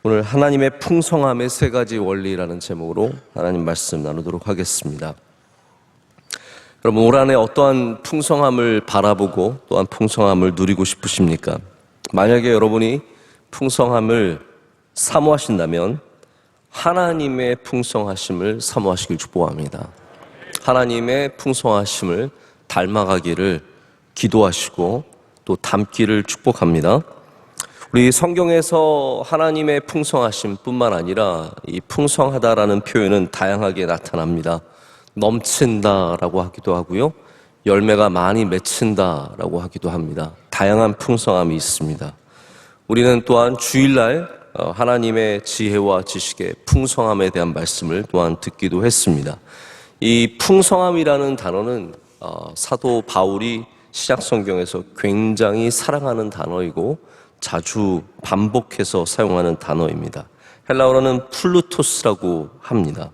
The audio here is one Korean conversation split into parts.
오늘 하나님의 풍성함의 세 가지 원리라는 제목으로 하나님 말씀 나누도록 하겠습니다. 여러분, 올 한해 어떠한 풍성함을 바라보고 또한 풍성함을 누리고 싶으십니까? 만약에 여러분이 풍성함을 사모하신다면 하나님의 풍성하심을 사모하시길 축복합니다. 하나님의 풍성하심을 닮아가기를 기도하시고 또 닮기를 축복합니다. 우리 성경에서 하나님의 풍성하심 뿐만 아니라 이 풍성하다라는 표현은 다양하게 나타납니다. 넘친다라고 하기도 하고요, 열매가 많이 맺힌다라고 하기도 합니다. 다양한 풍성함이 있습니다. 우리는 또한 주일날 하나님의 지혜와 지식의 풍성함에 대한 말씀을 또한 듣기도 했습니다. 이 풍성함이라는 단어는 사도 바울이 신약 성경에서 굉장히 사랑하는 단어이고 자주 반복해서 사용하는 단어입니다. 헬라어로는 플루토스라고 합니다.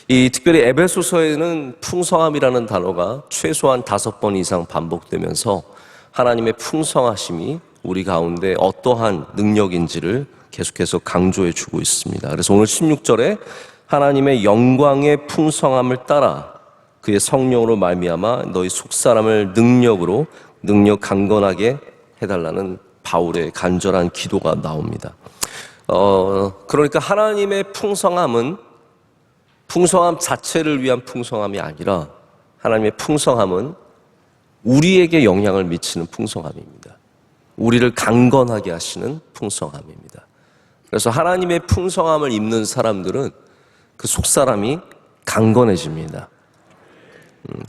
이 특별히 에베소서에는 풍성함이라는 단어가 최소한 5번 이상 반복되면서 하나님의 풍성하심이 우리 가운데 어떠한 능력인지를 계속해서 강조해 주고 있습니다. 그래서 오늘 16절에 하나님의 영광의 풍성함을 따라 그의 성령으로 말미암아 너희 속사람을 능력 강건하게 해달라는 바울의 간절한 기도가 나옵니다. 그러니까 하나님의 풍성함은 풍성함 자체를 위한 풍성함이 아니라 하나님의 풍성함은 우리에게 영향을 미치는 풍성함입니다. 우리를 강건하게 하시는 풍성함입니다. 그래서 하나님의 풍성함을 입는 사람들은 그 속사람이 강건해집니다.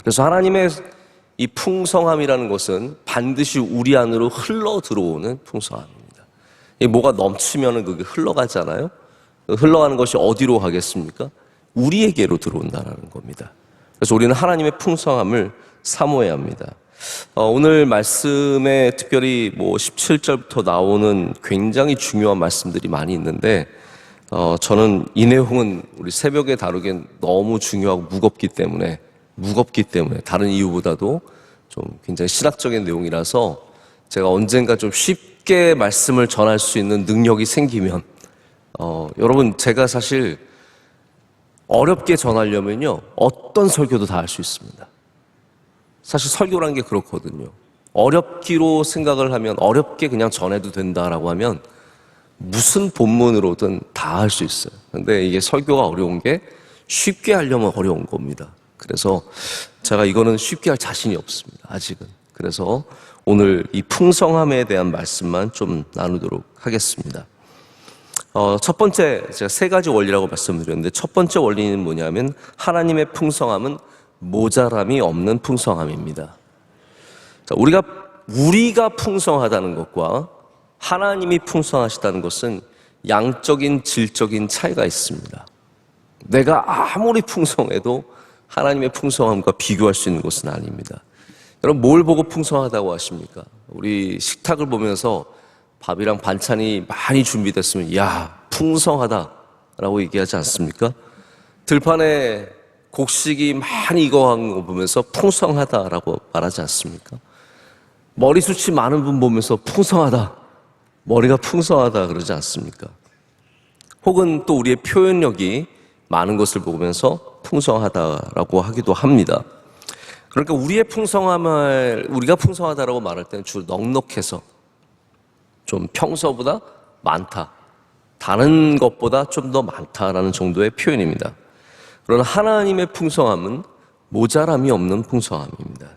그래서 하나님의 이 풍성함이라는 것은 반드시 우리 안으로 흘러 들어오는 풍성함입니다. 뭐가 넘치면 그게 흘러가잖아요. 흘러가는 것이 어디로 가겠습니까? 우리에게로 들어온다는 겁니다. 그래서 우리는 하나님의 풍성함을 사모해야 합니다. 오늘 말씀에 특별히 17절부터 나오는 굉장히 중요한 말씀들이 많이 있는데 저는 이 내용은 우리 새벽에 다루기엔 너무 중요하고 무겁기 때문에 다른 이유보다도 좀 굉장히 신학적인 내용이라서 제가 언젠가 좀 쉽게 말씀을 전할 수 있는 능력이 생기면 여러분, 제가 사실 어렵게 전하려면요 어떤 설교도 다 할 수 있습니다. 사실 설교라는 게 그렇거든요. 어렵기로 생각을 하면 어렵게 그냥 전해도 된다라고 하면 무슨 본문으로든 다 할 수 있어요. 근데 이게 설교가 어려운 게 쉽게 하려면 어려운 겁니다. 그래서 제가 이거는 쉽게 할 자신이 없습니다, 아직은. 그래서 오늘 이 풍성함에 대한 말씀만 좀 나누도록 하겠습니다. 첫 번째, 제가 세 가지 원리라고 말씀드렸는데 첫 번째 원리는 뭐냐면 하나님의 풍성함은 모자람이 없는 풍성함입니다. 자, 우리가 풍성하다는 것과 하나님이 풍성하시다는 것은 양적인 질적인 차이가 있습니다. 내가 아무리 풍성해도 하나님의 풍성함과 비교할 수 있는 것은 아닙니다. 여러분, 뭘 보고 풍성하다고 하십니까? 우리 식탁을 보면서 밥이랑 반찬이 많이 준비됐으면 야, 풍성하다라고 얘기하지 않습니까? 들판에 곡식이 많이 익어간 거 보면서 풍성하다라고 말하지 않습니까? 머리숱이 많은 분 보면서 풍성하다, 머리가 풍성하다 그러지 않습니까? 혹은 또 우리의 표현력이 많은 것을 보면서 풍성하다라고 하기도 합니다. 그러니까 우리가 풍성하다라고 말할 때는 주로 넉넉해서 좀 평소보다 많다, 다른 것보다 좀 더 많다라는 정도의 표현입니다. 그러나 하나님의 풍성함은 모자람이 없는 풍성함입니다.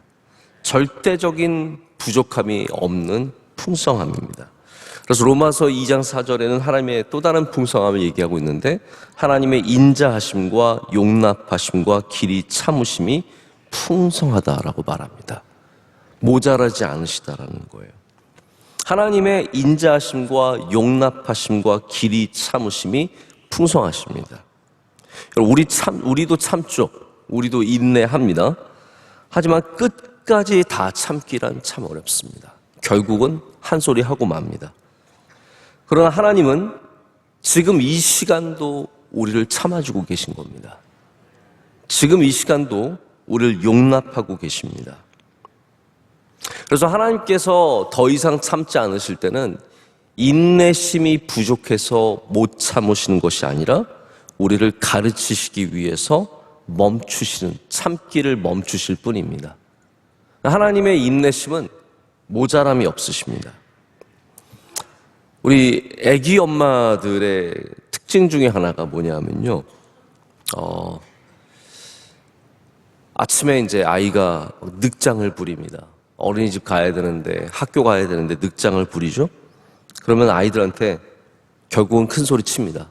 절대적인 부족함이 없는 풍성함입니다. 그래서 로마서 2장 4절에는 하나님의 또 다른 풍성함을 얘기하고 있는데 하나님의 인자하심과 용납하심과 길이 참으심이 풍성하다라고 말합니다. 모자라지 않으시다라는 거예요. 하나님의 인자하심과 용납하심과 길이 참으심이 풍성하십니다. 우리도 참죠. 우리도 인내합니다. 하지만 끝까지 다 참기란 참 어렵습니다. 결국은 한 소리 하고 맙니다. 그러나 하나님은 지금 이 시간도 우리를 참아주고 계신 겁니다. 지금 이 시간도 우리를 용납하고 계십니다. 그래서 하나님께서 더 이상 참지 않으실 때는 인내심이 부족해서 못 참으시는 것이 아니라 우리를 가르치시기 위해서 멈추시는, 참기를 멈추실 뿐입니다. 하나님의 인내심은 모자람이 없으십니다. 우리 아기 엄마들의 특징 중에 하나가 뭐냐면요, 아침에 이제 아이가 늑장을 부립니다. 어린이집 가야 되는데, 학교 가야 되는데 늑장을 부리죠. 그러면 아이들한테 결국은 큰 소리 칩니다.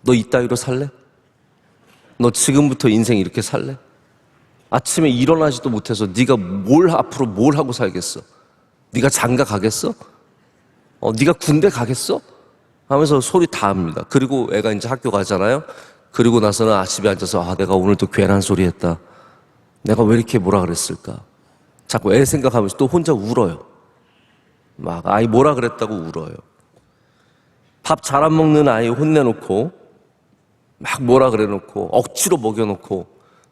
너 이따위로 살래? 너 지금부터 인생 이렇게 살래? 아침에 일어나지도 못해서 네가 앞으로 뭘 하고 살겠어? 네가 장가 가겠어? 네가 군대 가겠어? 하면서 소리 다 합니다. 그리고 애가 이제 학교 가잖아요. 그리고 나서는 집에 앉아서 내가 오늘 또 괜한 소리 했다. 내가 왜 이렇게 뭐라 그랬을까? 자꾸 애 생각하면서 또 혼자 울어요. 막 아이 뭐라 그랬다고 울어요. 밥 잘 안 먹는 아이 혼내놓고 막 뭐라 그래놓고 억지로 먹여놓고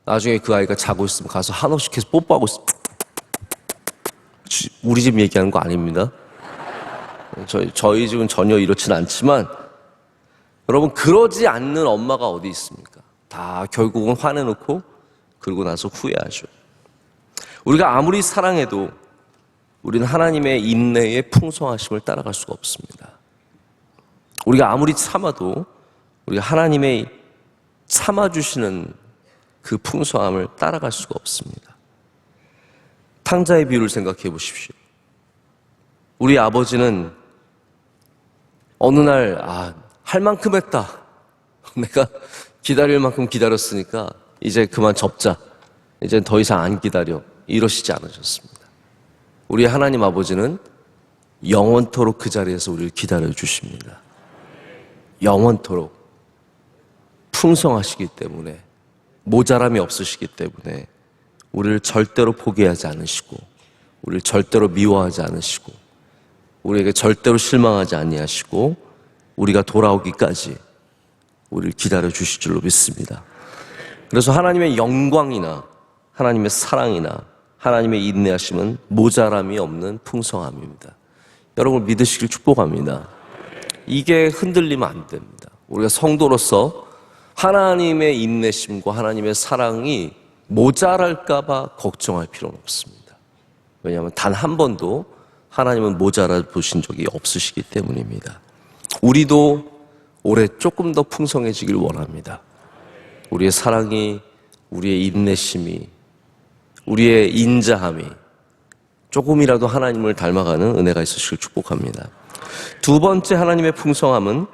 나중에 그 아이가 자고 있으면 가서 한없이 계속 뽀뽀하고 있어. 우리 집 얘기하는 거 아닙니다. 저희 집은 전혀 이렇진 않지만 여러분, 그러지 않는 엄마가 어디 있습니까? 다 결국은 화내놓고 그러고 나서 후회하죠. 우리가 아무리 사랑해도 우리는 하나님의 인내의 풍성하심을 따라갈 수가 없습니다. 우리가 아무리 참아도 우리가 하나님의 참아주시는 그 풍성함을 따라갈 수가 없습니다. 탕자의 비유를 생각해 보십시오. 우리 아버지는 어느 날 할 만큼 했다. 내가 기다릴 만큼 기다렸으니까 이제 그만 접자. 이제 더 이상 안 기다려. 이러시지 않으셨습니다. 우리 하나님 아버지는 영원토록 그 자리에서 우리를 기다려 주십니다. 영원토록 풍성하시기 때문에, 모자람이 없으시기 때문에 우리를 절대로 포기하지 않으시고, 우리를 절대로 미워하지 않으시고, 우리에게 절대로 실망하지 아니하시고, 우리가 돌아오기까지 우리를 기다려 주실 줄로 믿습니다. 그래서 하나님의 영광이나 하나님의 사랑이나 하나님의 인내하심은 모자람이 없는 풍성함입니다. 여러분을 믿으시길 축복합니다. 이게 흔들리면 안 됩니다. 우리가 성도로서 하나님의 인내심과 하나님의 사랑이 모자랄까 봐 걱정할 필요는 없습니다. 왜냐하면 단 한 번도 하나님은 모자라 보신 적이 없으시기 때문입니다. 우리도 올해 조금 더 풍성해지길 원합니다. 우리의 사랑이, 우리의 인내심이, 우리의 인자함이 조금이라도 하나님을 닮아가는 은혜가 있으시길 축복합니다. 두 번째 하나님의 풍성함은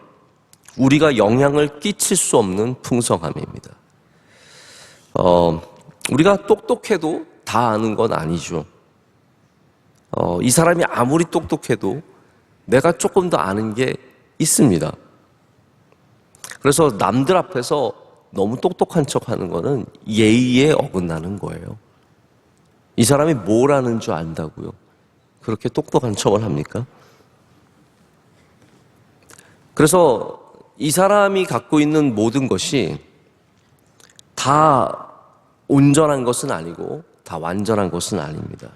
우리가 영향을 끼칠 수 없는 풍성함입니다. 우리가 똑똑해도 다 아는 건 아니죠. 이 사람이 아무리 똑똑해도 내가 조금 더 아는 게 있습니다. 그래서 남들 앞에서 너무 똑똑한 척 하는 거는 예의에 어긋나는 거예요. 이 사람이 뭘 아는 줄 안다고요? 그렇게 똑똑한 척을 합니까? 그래서 이 사람이 갖고 있는 모든 것이 다 온전한 것은 아니고 다 완전한 것은 아닙니다.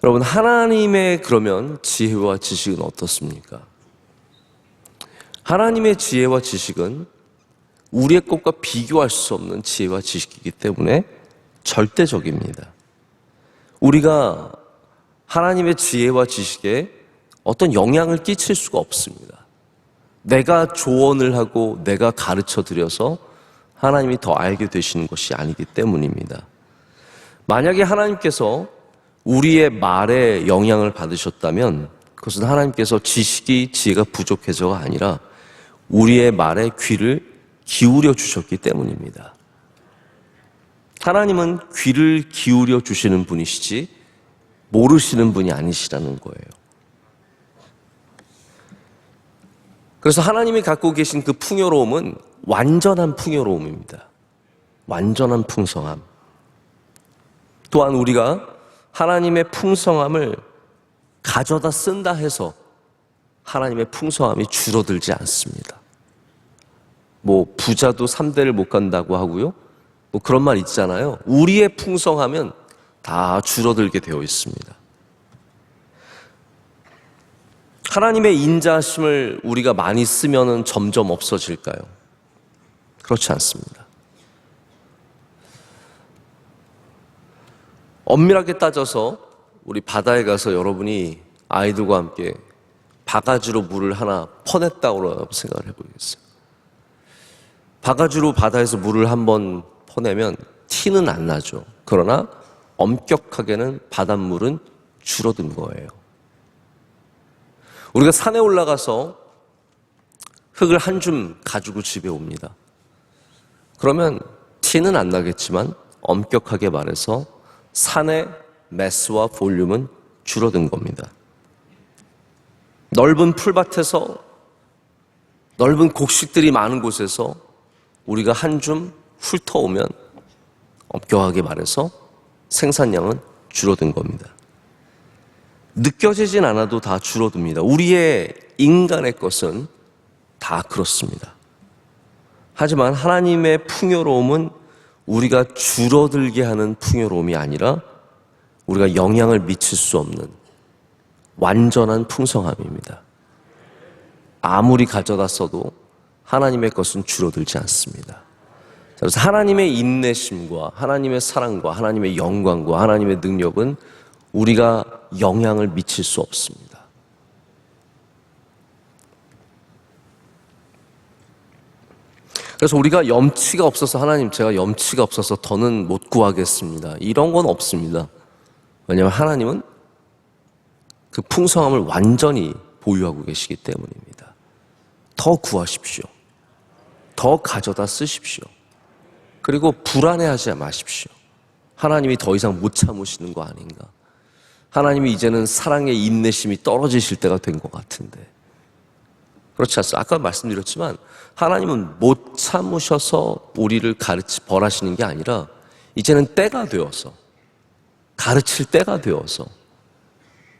여러분, 하나님의 그러면 지혜와 지식은 어떻습니까? 하나님의 지혜와 지식은 우리의 것과 비교할 수 없는 지혜와 지식이기 때문에 절대적입니다. 우리가 하나님의 지혜와 지식에 어떤 영향을 끼칠 수가 없습니다. 내가 조언을 하고 내가 가르쳐 드려서 하나님이 더 알게 되시는 것이 아니기 때문입니다. 만약에 하나님께서 우리의 말에 영향을 받으셨다면 그것은 하나님께서 지혜가 부족해서가 아니라 우리의 말에 귀를 기울여 주셨기 때문입니다. 하나님은 귀를 기울여 주시는 분이시지 모르시는 분이 아니시라는 거예요. 그래서 하나님이 갖고 계신 그 풍요로움은 완전한 풍요로움입니다. 완전한 풍성함. 또한 우리가 하나님의 풍성함을 가져다 쓴다 해서 하나님의 풍성함이 줄어들지 않습니다. 부자도 3대를 못 간다고 하고요. 그런 말 있잖아요. 우리의 풍성하면 다 줄어들게 되어 있습니다. 하나님의 인자하심을 우리가 많이 쓰면은 점점 없어질까요? 그렇지 않습니다. 엄밀하게 따져서 우리 바다에 가서 여러분이 아이들과 함께 바가지로 물을 하나 퍼냈다고 생각을 해보겠어요. 바가지로 바다에서 물을 한번 퍼내면 티는 안 나죠. 그러나 엄격하게는 바닷물은 줄어든 거예요. 우리가 산에 올라가서 흙을 한 줌 가지고 집에 옵니다. 그러면 티는 안 나겠지만 엄격하게 말해서 산의 매스와 볼륨은 줄어든 겁니다. 넓은 풀밭에서, 넓은 곡식들이 많은 곳에서 우리가 한 줌 훑어오면 엄격하게 말해서 생산량은 줄어든 겁니다. 느껴지진 않아도 다 줄어듭니다. 우리의 인간의 것은 다 그렇습니다. 하지만 하나님의 풍요로움은 우리가 줄어들게 하는 풍요로움이 아니라 우리가 영향을 미칠 수 없는 완전한 풍성함입니다. 아무리 가져다 써도 하나님의 것은 줄어들지 않습니다. 그래서 하나님의 인내심과 하나님의 사랑과 하나님의 영광과 하나님의 능력은 우리가 영향을 미칠 수 없습니다. 그래서 우리가 염치가 없어서 하나님 제가 염치가 없어서 더는 못 구하겠습니다. 이런 건 없습니다. 왜냐하면 하나님은 그 풍성함을 완전히 보유하고 계시기 때문입니다. 더 구하십시오. 더 가져다 쓰십시오. 그리고 불안해하지 마십시오. 하나님이 더 이상 못 참으시는 거 아닌가. 하나님이 이제는 사랑의 인내심이 떨어지실 때가 된 것 같은데. 그렇지 않습니까? 아까 말씀드렸지만 하나님은 못 참으셔서 우리를 벌하시는 게 아니라 이제는 때가 되어서, 가르칠 때가 되어서,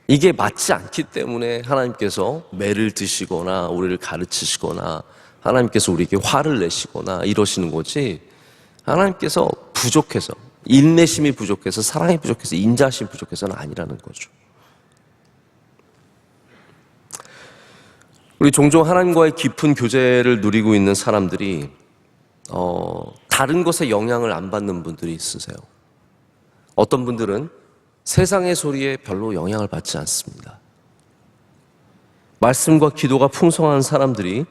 이게 맞지 않기 때문에 하나님께서 매를 드시거나 우리를 가르치시거나 하나님께서 우리에게 화를 내시거나 이러시는 거지, 하나님께서 부족해서, 인내심이 부족해서, 사랑이 부족해서, 인자심이 부족해서는 아니라는 거죠. 우리 종종 하나님과의 깊은 교제를 누리고 있는 사람들이 다른 것에 영향을 안 받는 분들이 있으세요. 어떤 분들은 세상의 소리에 별로 영향을 받지 않습니다. 말씀과 기도가 풍성한 사람들이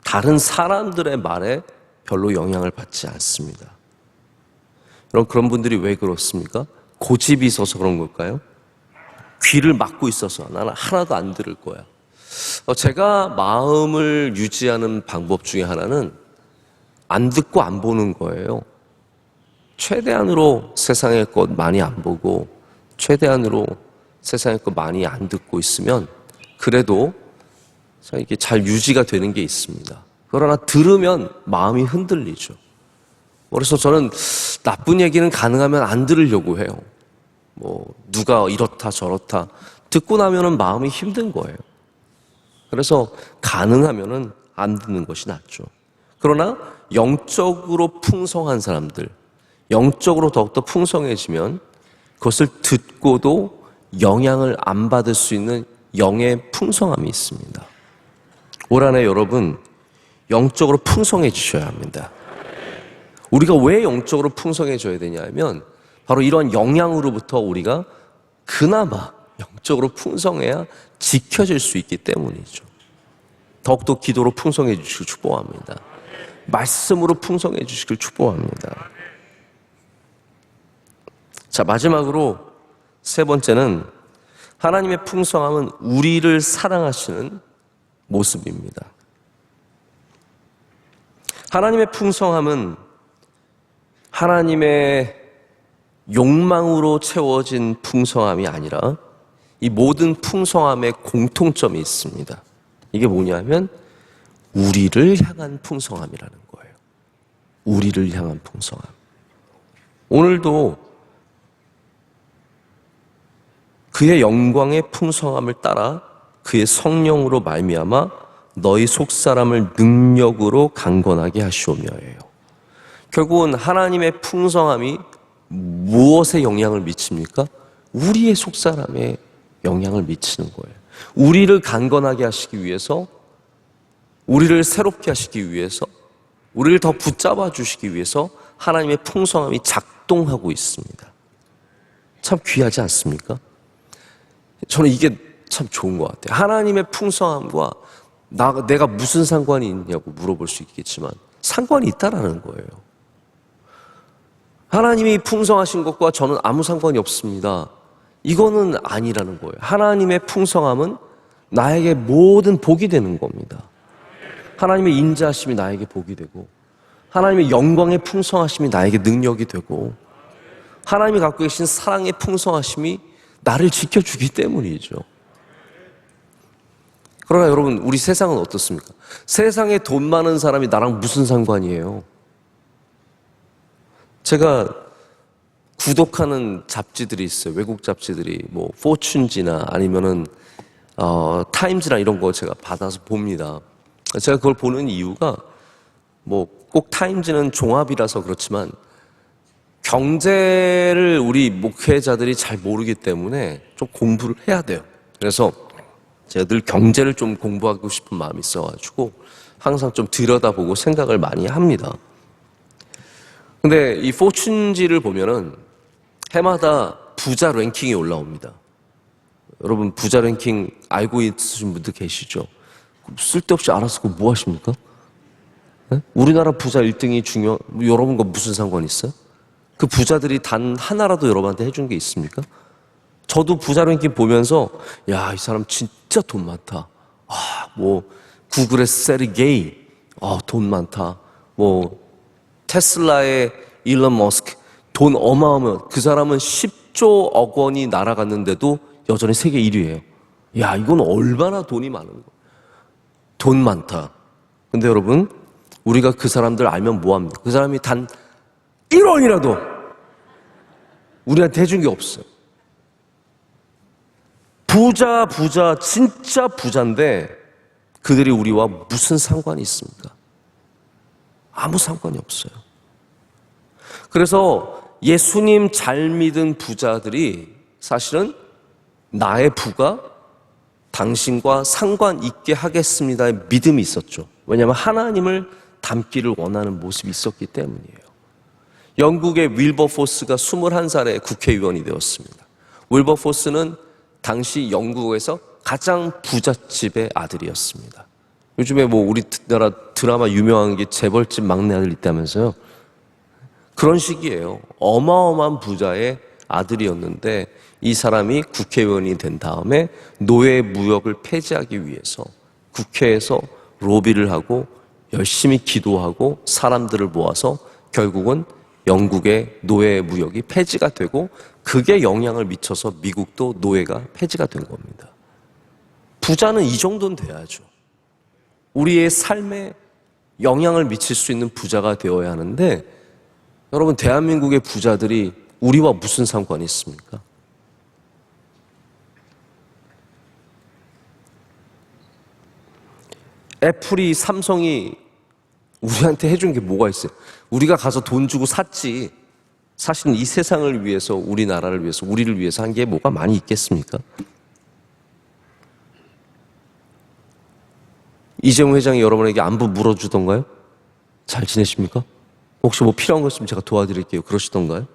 다른 사람들의 말에 별로 영향을 받지 않습니다. 여러분, 그런 분들이 왜 그렇습니까? 고집이 있어서 그런 걸까요? 귀를 막고 있어서 나는 하나도 안 들을 거야. 제가 마음을 유지하는 방법 중에 하나는 안 듣고 안 보는 거예요. 최대한으로 세상의 것 많이 안 보고 최대한으로 세상의 것 많이 안 듣고 있으면 그래도 이게 잘 유지가 되는 게 있습니다. 그러나 들으면 마음이 흔들리죠. 그래서 저는 나쁜 얘기는 가능하면 안 들으려고 해요. 누가 이렇다 저렇다 듣고 나면은 마음이 힘든 거예요. 그래서 가능하면은 안 듣는 것이 낫죠. 그러나 영적으로 풍성한 사람들, 영적으로 더욱더 풍성해지면 그것을 듣고도 영향을 안 받을 수 있는 영의 풍성함이 있습니다. 올 한해 여러분 영적으로 풍성해지셔야 합니다. 우리가 왜 영적으로 풍성해져야 되냐면 바로 이런 영향으로부터 우리가 그나마 영적으로 풍성해야 지켜질 수 있기 때문이죠. 더욱더 기도로 풍성해 주시길 축복합니다. 말씀으로 풍성해 주시길 축복합니다. 자, 마지막으로 세 번째는 하나님의 풍성함은 우리를 사랑하시는 모습입니다. 하나님의 풍성함은 하나님의 욕망으로 채워진 풍성함이 아니라 이 모든 풍성함에 공통점이 있습니다. 이게 뭐냐면 우리를 향한 풍성함이라는 거예요. 우리를 향한 풍성함. 오늘도 그의 영광의 풍성함을 따라 그의 성령으로 말미암아 너희 속사람을 능력으로 강건하게 하시오며예요. 결국은 하나님의 풍성함이 무엇에 영향을 미칩니까? 우리의 속사람에 영향을 미치는 거예요. 우리를 강건하게 하시기 위해서, 우리를 새롭게 하시기 위해서, 우리를 더 붙잡아 주시기 위해서 하나님의 풍성함이 작동하고 있습니다. 참 귀하지 않습니까? 저는 이게 참 좋은 것 같아요. 하나님의 풍성함과 내가 무슨 상관이 있냐고 물어볼 수 있겠지만 상관이 있다라는 거예요. 하나님이 풍성하신 것과 저는 아무 상관이 없습니다. 이거는 아니라는 거예요. 하나님의 풍성함은 나에게 모든 복이 되는 겁니다. 하나님의 인자하심이 나에게 복이 되고, 하나님의 영광의 풍성하심이 나에게 능력이 되고, 하나님이 갖고 계신 사랑의 풍성하심이 나를 지켜주기 때문이죠. 그러나 여러분, 우리 세상은 어떻습니까? 세상에 돈 많은 사람이 나랑 무슨 상관이에요? 제가 구독하는 잡지들이 있어요. 외국 잡지들이 뭐 포춘지나 아니면은 타임즈나 이런 거 제가 받아서 봅니다. 제가 그걸 보는 이유가 뭐 꼭 타임즈는 종합이라서 그렇지만 경제를 우리 목회자들이 잘 모르기 때문에 좀 공부를 해야 돼요. 그래서 제가 늘 경제를 좀 공부하고 싶은 마음이 있어가지고 항상 좀 들여다보고 생각을 많이 합니다. 근데 이 포춘지를 보면은 해마다 부자 랭킹이 올라옵니다. 여러분 부자 랭킹 알고 있으신 분들 계시죠? 쓸데없이 알아서 그거 뭐 하십니까? 네? 우리나라 부자 1등이 여러분과 무슨 상관이 있어요? 그 부자들이 단 하나라도 여러분한테 해준 게 있습니까? 저도 부자 랭킹 보면서 야, 이 사람 진짜 돈 많다. 뭐 구글의 세르게이, 돈 많다. 뭐 테슬라의 일론 머스크, 돈 어마어마한. 그 사람은 10조 억 원이 날아갔는데도 여전히 세계 1위예요. 야, 이건 얼마나 돈이 많은 거야. 돈 많다. 근데 여러분, 우리가 그 사람들 알면 뭐합니까? 그 사람이 단 1원이라도 우리한테 해준 게 없어요. 부자, 진짜 부자인데 그들이 우리와 무슨 상관이 있습니까? 아무 상관이 없어요. 그래서 예수님 잘 믿은 부자들이 사실은 나의 부가 당신과 상관 있게 하겠습니다의 믿음이 있었죠. 왜냐하면 하나님을 닮기를 원하는 모습이 있었기 때문이에요. 영국의 윌버포스가 21살에 국회의원이 되었습니다. 윌버포스는 당시 영국에서 가장 부잣집의 아들이었습니다. 요즘에 뭐 우리나라 드라마 유명한 게 재벌집 막내 아들 있다면서요. 그런 식이에요. 어마어마한 부자의 아들이었는데 이 사람이 국회의원이 된 다음에 노예 무역을 폐지하기 위해서 국회에서 로비를 하고 열심히 기도하고 사람들을 모아서 결국은 영국의 노예 무역이 폐지가 되고 그게 영향을 미쳐서 미국도 노예가 폐지가 된 겁니다. 부자는 이 정도는 돼야죠. 우리의 삶에 영향을 미칠 수 있는 부자가 되어야 하는데 여러분 대한민국의 부자들이 우리와 무슨 상관이 있습니까? 애플이 삼성이 우리한테 해준 게 뭐가 있어요? 우리가 가서 돈 주고 샀지. 사실은 이 세상을 위해서 우리나라를 위해서 우리를 위해서 한 게 뭐가 많이 있겠습니까? 이재용 회장이 여러분에게 안부 물어주던가요? 잘 지내십니까? 혹시 뭐 필요한 거 있으면 제가 도와드릴게요. 그러시던가요?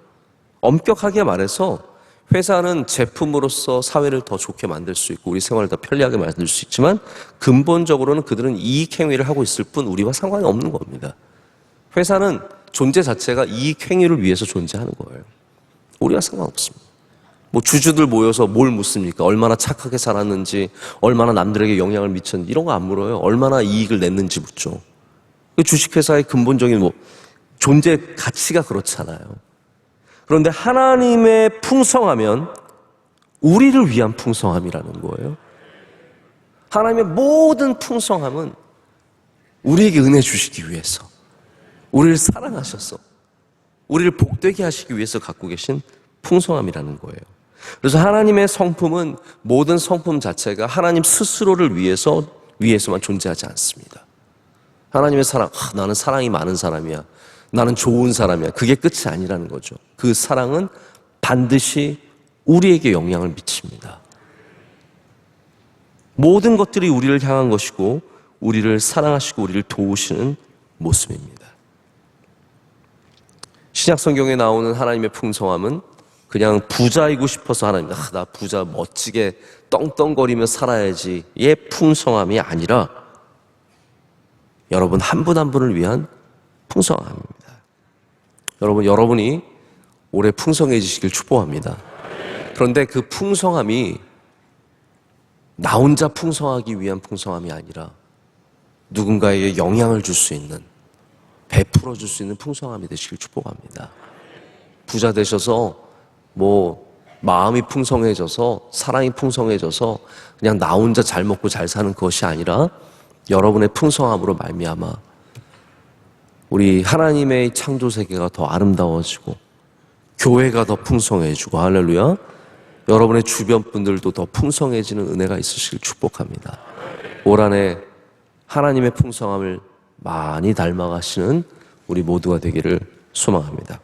엄격하게 말해서 회사는 제품으로서 사회를 더 좋게 만들 수 있고 우리 생활을 더 편리하게 만들 수 있지만 근본적으로는 그들은 이익 행위를 하고 있을 뿐 우리와 상관이 없는 겁니다. 회사는 존재 자체가 이익 행위를 위해서 존재하는 거예요. 우리와 상관없습니다. 뭐 주주들 모여서 뭘 묻습니까? 얼마나 착하게 살았는지, 얼마나 남들에게 영향을 미쳤는지 이런 거 안 물어요. 얼마나 이익을 냈는지 묻죠. 주식회사의 근본적인 뭐 존재 가치가 그렇잖아요. 그런데 하나님의 풍성하면 우리를 위한 풍성함이라는 거예요. 하나님의 모든 풍성함은 우리에게 은혜 주시기 위해서, 우리를 사랑하셔서, 우리를 복되게 하시기 위해서 갖고 계신 풍성함이라는 거예요. 그래서 하나님의 성품은 모든 성품 자체가 하나님 스스로를 위해서만 존재하지 않습니다. 하나님의 사랑, 나는 사랑이 많은 사람이야. 나는 좋은 사람이야. 그게 끝이 아니라는 거죠. 그 사랑은 반드시 우리에게 영향을 미칩니다. 모든 것들이 우리를 향한 것이고 우리를 사랑하시고 우리를 도우시는 모습입니다. 신약 성경에 나오는 하나님의 풍성함은 그냥 부자이고 싶어서 하나님, 나 부자 멋지게 떵떵거리며 살아야지 의 풍성함이 아니라 여러분 한 분 한 분을 위한 풍성함입니다. 여러분이 올해 풍성해지시길 축복합니다. 그런데 그 풍성함이 나 혼자 풍성하기 위한 풍성함이 아니라 누군가에게 영향을 줄 수 있는, 베풀어 줄 수 있는 풍성함이 되시길 축복합니다. 부자 되셔서 마음이 풍성해져서 사랑이 풍성해져서 그냥 나 혼자 잘 먹고 잘 사는 것이 아니라 여러분의 풍성함으로 말미암아 우리 하나님의 창조 세계가 더 아름다워지고 교회가 더 풍성해지고 할렐루야, 여러분의 주변 분들도 더 풍성해지는 은혜가 있으시길 축복합니다. 올 한 해 하나님의 풍성함을 많이 닮아가시는 우리 모두가 되기를 소망합니다.